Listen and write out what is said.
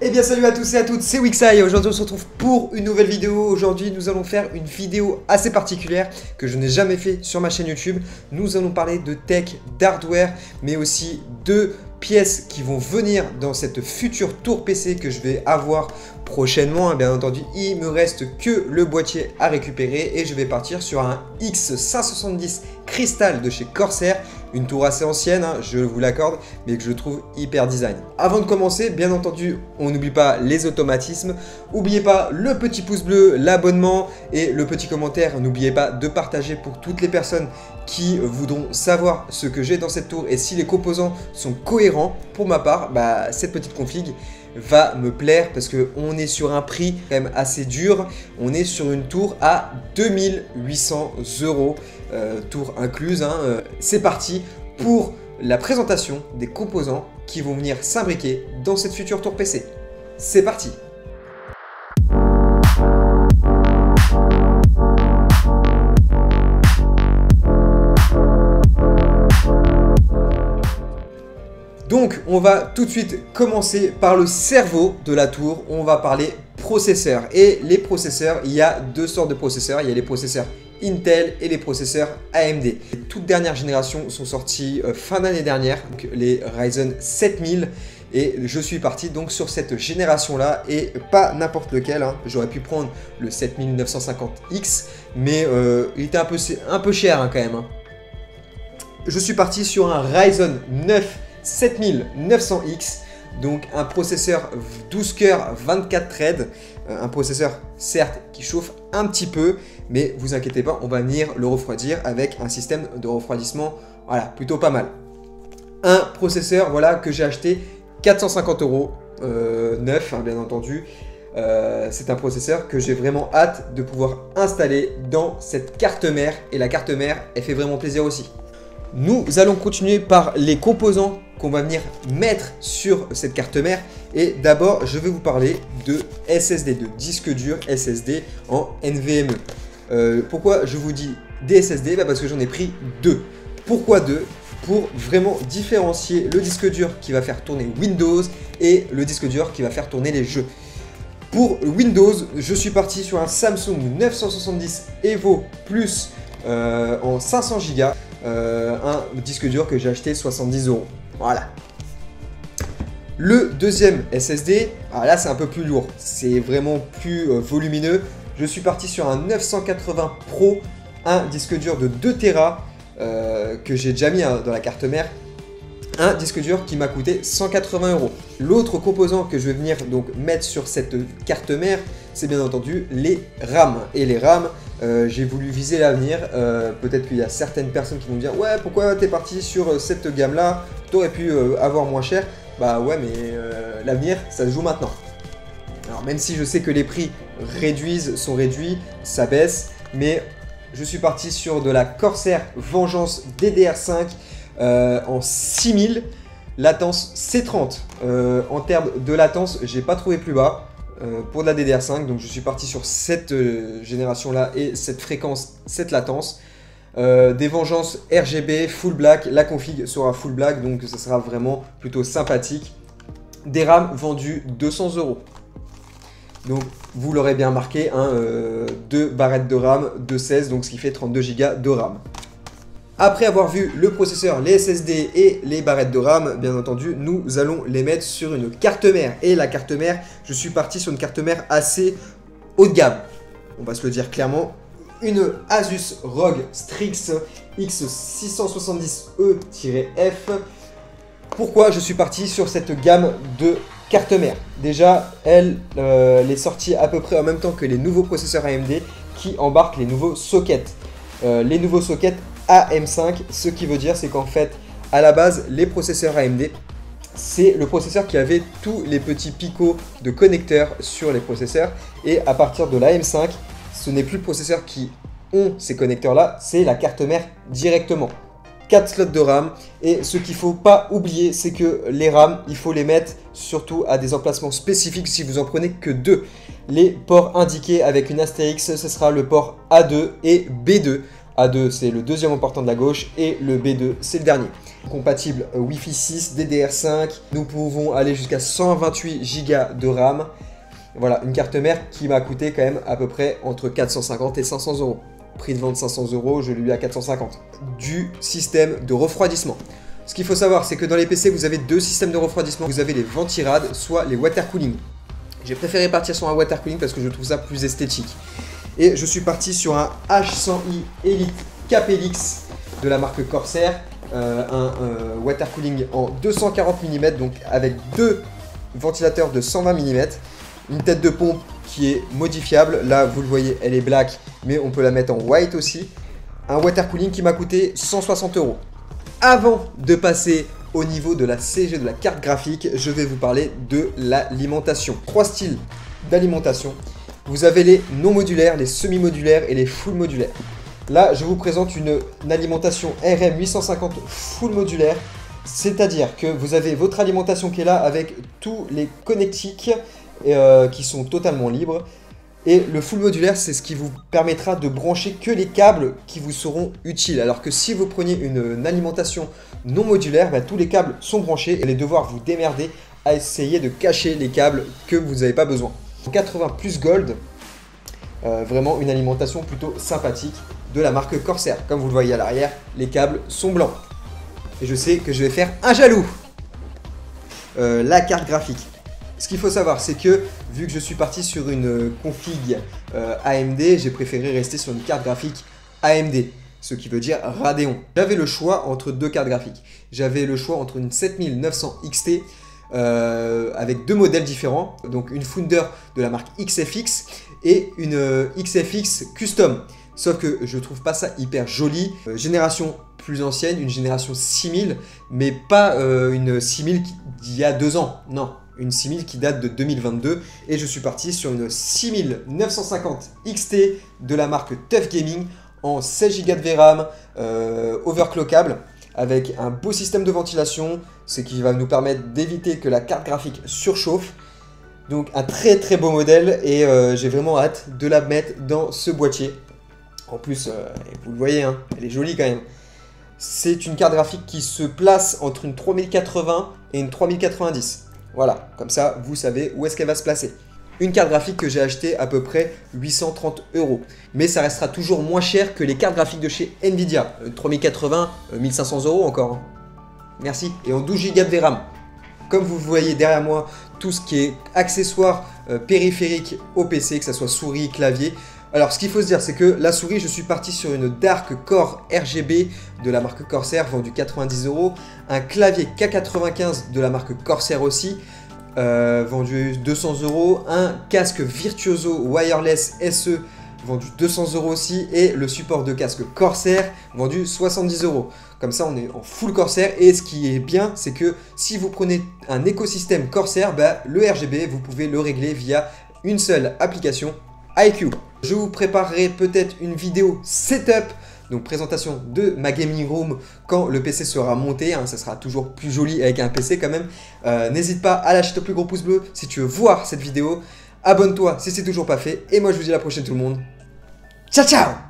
Eh bien salut à tous et à toutes, c'est Wixai. Aujourd'hui on se retrouve pour une nouvelle vidéo. Aujourd'hui nous allons faire une vidéo assez particulière que je n'ai jamais fait sur ma chaîne YouTube. Nous allons parler de tech, d'hardware, mais aussi de pièces qui vont venir dans cette future tour PC que je vais avoir prochainement. Bien entendu, il me reste que le boîtier à récupérer et je vais partir sur un X570 Crystal de chez Corsair. Une tour assez ancienne, je vous l'accorde, mais que je trouve hyper design. Avant de commencer, bien entendu, on n'oublie pas les automatismes. N'oubliez pas le petit pouce bleu, l'abonnement et le petit commentaire. N'oubliez pas de partager pour toutes les personnes qui voudront savoir ce que j'ai dans cette tour et si les composants sont cohérents. Pour ma part, cette petite config va me plaire parce qu'on est sur un prix quand même assez dur. On est sur une tour à 2800 €, tour incluse. C'est parti pour la présentation des composants qui vont venir s'imbriquer dans cette future tour PC. C'est parti! Donc, on va tout de suite commencer par le cerveau de la tour. On va parler processeurs. Et les processeurs, il y a deux sortes de processeurs. Il y a les processeurs Intel et les processeurs AMD. Les toutes dernières générations sont sorties fin d'année dernière, donc les Ryzen 7000. Et je suis parti donc sur cette génération-là et pas n'importe lequel. J'aurais pu prendre le 7950X, mais il était un peu cher quand même. Je suis parti sur un Ryzen 9 7900X, donc un processeur 12 cœurs 24 threads, un processeur certes qui chauffe un petit peu, mais vous inquiétez pas, on va venir le refroidir avec un système de refroidissement, voilà, plutôt pas mal. Un processeur, voilà, que j'ai acheté 450 €, neuf, bien entendu. C'est un processeur que j'ai vraiment hâte de pouvoir installer dans cette carte mère, et la carte mère, elle fait vraiment plaisir aussi. Nous allons continuer par les composants qu'on va venir mettre sur cette carte mère. Et d'abord, je vais vous parler de SSD, de disque dur SSD en NVMe. Pourquoi je vous dis des SSD? Parce que j'en ai pris deux. Pourquoi deux? Pour vraiment différencier le disque dur qui va faire tourner Windows et le disque dur qui va faire tourner les jeux. Pour Windows, je suis parti sur un Samsung 970 Evo Plus en 500 Go. Un disque dur que j'ai acheté 70 €. Voilà. Le deuxième SSD, là c'est un peu plus lourd, c'est vraiment plus volumineux. Je suis parti sur un 980 Pro, un disque dur de 2 Tera que j'ai déjà mis dans la carte mère. Un disque dur qui m'a coûté 180 €. L'autre composant que je vais venir donc mettre sur cette carte mère, c'est bien entendu les RAM. Et les RAM, j'ai voulu viser l'avenir. Peut-être qu'il y a certaines personnes qui vont me dire « Ouais, pourquoi t'es parti sur cette gamme-là? T'aurais pu avoir moins cher. » Bah ouais, mais l'avenir, ça se joue maintenant. Alors même si je sais que les prix sont réduits, ça baisse. Mais je suis parti sur de la Corsair Vengeance DDR5 en 6000. Latence C30. En termes de latence, j'ai pas trouvé plus bas. Pour de la DDR5, donc je suis parti sur cette génération là et cette fréquence, cette latence. Des Vengeances RGB full black, la config sera full black, donc ça sera vraiment plutôt sympathique. Des RAM vendus 200 €. Donc vous l'aurez bien marqué, deux barrettes de RAM de 16, donc ce qui fait 32 Go de RAM. Après avoir vu le processeur, les SSD et les barrettes de RAM, bien entendu, nous allons les mettre sur une carte mère. Et la carte mère, je suis parti sur une carte mère assez haut de gamme. On va se le dire clairement. Une Asus ROG Strix X670E-F. Pourquoi je suis parti sur cette gamme de carte mère? Déjà, elle est sortie à peu près en même temps que les nouveaux processeurs AMD qui embarquent les nouveaux sockets. Les nouveaux sockets AM5, ce qui veut dire c'est qu'en fait à la base les processeurs AMD, c'est le processeur qui avait tous les petits picots de connecteurs sur les processeurs, et à partir de la M5 ce n'est plus le processeur qui ont ces connecteurs là, c'est la carte mère directement. 4 slots de RAM, et ce qu'il ne faut pas oublier, c'est que les RAM, il faut les mettre surtout à des emplacements spécifiques si vous en prenez que 2. Les ports indiqués avec une astérix, ce sera le port A2 et B2. A2 c'est le deuxième important de la gauche et le B2 c'est le dernier. Compatible Wi-Fi 6, DDR5, nous pouvons aller jusqu'à 128 Go de RAM. Voilà, une carte mère qui m'a coûté quand même à peu près entre 450 et 500 €. Prix de vente 500 €, je l'ai eu à 450. Du système de refroidissement. Ce qu'il faut savoir, c'est que dans les PC, vous avez deux systèmes de refroidissement. Vous avez les ventirades, soit les water cooling. J'ai préféré partir sur un water cooling parce que je trouve ça plus esthétique. Et je suis parti sur un H100i Elite KPLX de la marque Corsair. Un water cooling en 240 mm, donc avec deux ventilateurs de 120 mm. Une tête de pompe qui est modifiable. Là, vous le voyez, elle est black, mais on peut la mettre en white aussi. Un water cooling qui m'a coûté 160 €. Avant de passer au niveau de la CG de la carte graphique, je vais vous parler de l'alimentation. Trois styles d'alimentation. Vous avez les non modulaires, les semi-modulaires et les full modulaires. Là, je vous présente une alimentation RM850 full modulaire. C'est-à-dire que vous avez votre alimentation qui est là avec tous les connectiques qui sont totalement libres. Et le full modulaire, c'est ce qui vous permettra de brancher que les câbles qui vous seront utiles. Alors que si vous preniez une alimentation non modulaire, tous les câbles sont branchés et allez devoir vous démerder à essayer de cacher les câbles que vous n'avez pas besoin. 80 plus Gold, vraiment une alimentation plutôt sympathique de la marque Corsair. Comme vous le voyez à l'arrière, les câbles sont blancs. Et je sais que je vais faire un jaloux. La carte graphique. Ce qu'il faut savoir, c'est que vu que je suis parti sur une config AMD, j'ai préféré rester sur une carte graphique AMD, ce qui veut dire Radeon. J'avais le choix entre deux cartes graphiques. J'avais le choix entre une 7900 XT avec deux modèles différents, donc une Founder de la marque XFX et une XFX Custom. Sauf que je trouve pas ça hyper joli. Génération plus ancienne, une génération 6000, mais pas une 6000 d'il y a 2 ans, non. Une 6000 qui date de 2022 et je suis parti sur une 6950 XT de la marque Tough Gaming en 16 Go de VRAM, overclockable avec un beau système de ventilation, ce qui va nous permettre d'éviter que la carte graphique surchauffe. Donc un très beau modèle et j'ai vraiment hâte de la mettre dans ce boîtier. En plus, vous le voyez, hein, elle est jolie quand même. C'est une carte graphique qui se place entre une 3080 et une 3090. Voilà, comme ça, vous savez où est-ce qu'elle va se placer. Une carte graphique que j'ai achetée à peu près 830 €. Mais ça restera toujours moins cher que les cartes graphiques de chez Nvidia. 3080, 1500 € encore. Hein. Merci. Et en 12 Go de VRAM. Comme vous voyez derrière moi, tout ce qui est accessoires périphériques au PC, que ce soit souris, clavier. Alors, ce qu'il faut se dire, c'est que la souris, je suis parti sur une Dark Core RGB de la marque Corsair, vendue 90 €. Un clavier K95 de la marque Corsair aussi, vendu 200 €. Un casque Virtuoso Wireless SE, vendu 200 € aussi. Et le support de casque Corsair, vendu 70 €. Comme ça, on est en full Corsair. Et ce qui est bien, c'est que si vous prenez un écosystème Corsair, le RGB, vous pouvez le régler via une seule application, iCUE. Je vous préparerai peut-être une vidéo setup, donc présentation de ma gaming room quand le PC sera monté. Hein, ça sera toujours plus joli avec un PC quand même. N'hésite pas à lâcher ton plus gros pouce bleu si tu veux voir cette vidéo. Abonne-toi si c'est toujours pas fait. Et moi, je vous dis à la prochaine tout le monde. Ciao, ciao!